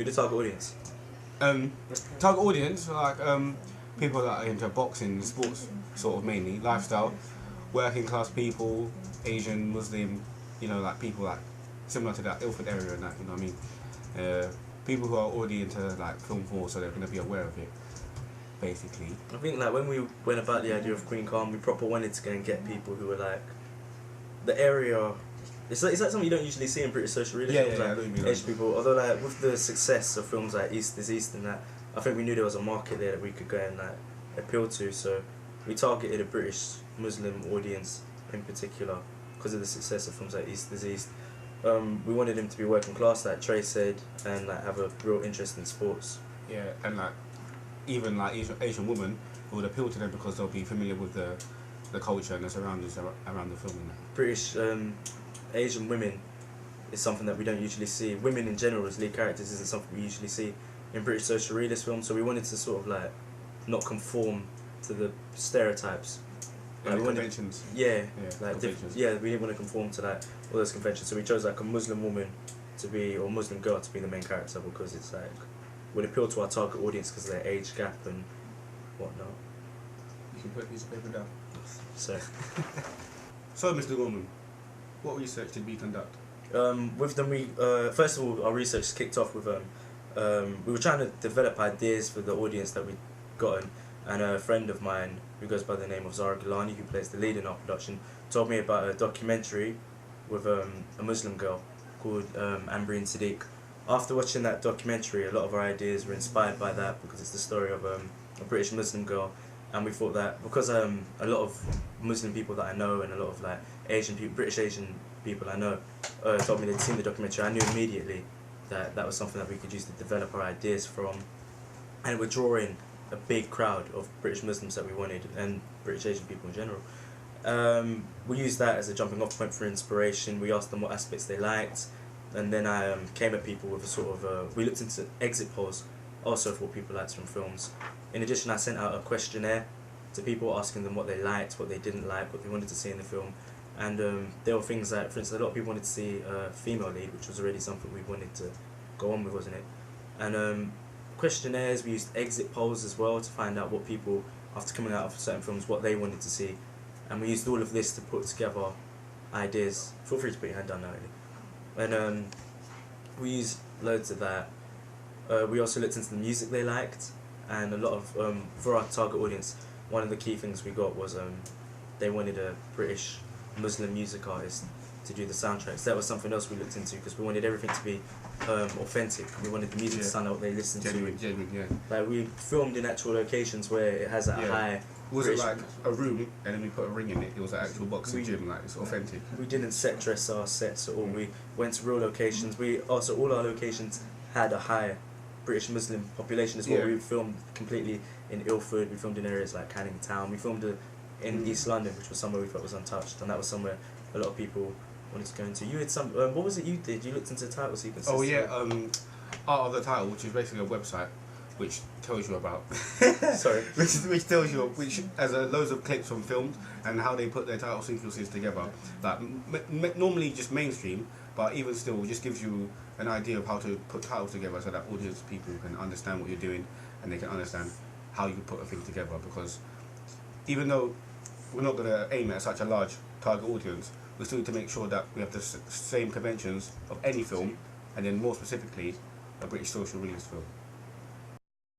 Who the target audience? Target audience, like people that are into boxing, sports, sort of mainly, lifestyle, working class people, Asian, Muslim, you know, like people like similar to that Ilford area and that, you know what I mean? People who are already into like film form, so they're going to be aware of it, basically. I think like when we went about the idea of Queen Khan, we proper wanted to go and get people who were like the area. It's like something you don't usually see in British social realism. Like Asian people. Although like with the success of films like East is East and that, I think we knew there was a market there that we could go and like appeal to. So we targeted a British Muslim audience in particular because of the success of films like East is East. We wanted them to be working class, like Trey said, and like have a real interest in sports. Yeah, and like even like Asian women, it would appeal to them because they'll be familiar with the culture and the surroundings around the film. British Asian women is something that we don't usually see. Women in general as lead characters isn't something we usually see in British social realist films. So we wanted to sort of like not conform to the stereotypes. Like conventions. We didn't want to conform to like all those conventions. So we chose like a Muslim woman to be, or Muslim girl to be the main character because it's like would appeal to our target audience because of their age gap and whatnot. You can put a piece of paper down. So, Mr. Gorman, what research did we conduct? With them, we first of all our research kicked off with we were trying to develop ideas for the audience that we'd gotten, and a friend of mine who goes by the name of Zara Gilani, who plays the lead in our production, told me about a documentary with a Muslim girl called Ambreen Siddiq. After watching that documentary, a lot of our ideas were inspired by that because it's the story of a British Muslim girl, and we thought that because a lot of Muslim people that I know and a lot of like Asian people, British Asian people I know, told me they'd seen the documentary, I knew immediately that that was something that we could use to develop our ideas from, and we're drawing a big crowd of British Muslims that we wanted and British Asian people in general. We used that as a jumping off point for inspiration. We asked them what aspects they liked, and then I came at people with a sort of we looked into exit polls also for what people liked from films. In addition, I sent out a questionnaire to people asking them what they liked, what they didn't like, what they wanted to see in the film, and there were things like, for instance, a lot of people wanted to see a female lead, which was already something we wanted to go on with, wasn't it? And questionnaires, we used exit polls as well to find out what people, after coming out of certain films, what they wanted to see, and we used all of this to put together ideas. Feel free to put your hand down now, really. And we used loads of that. We also looked into the music they liked, and a lot of for our target audience, one of the key things we got was they wanted a British Muslim music artist to do the soundtracks. That was something else we looked into because we wanted everything to be authentic. We wanted the music to sound like what they listened to. Genuine, yeah. Like we filmed in actual locations where it has a high. Was it like a room and then we put a ring in it? It was an actual boxing gym, like it's authentic. We didn't set dress our sets at all. We went to real locations. We also all our locations had a high British Muslim population as well. Yeah. We filmed completely in Ilford. We filmed in areas like Canning Town. We filmed in East London, which was somewhere we felt was untouched, and that was somewhere a lot of people wanted to go into. You had some. What was it you did? You looked into the title sequences. Oh yeah, Art of the Title, which is basically a website which tells you about. Sorry. which tells you which has loads of clips from films and how they put their title sequences together. Like normally just mainstream, but even still, just gives you an idea of how to put titles together so that audience people can understand what you're doing and they can understand how you put a thing together. Because even though we're not going to aim at such a large target audience, we still need to make sure that we have the same conventions of any film, and then more specifically, a British social realist film.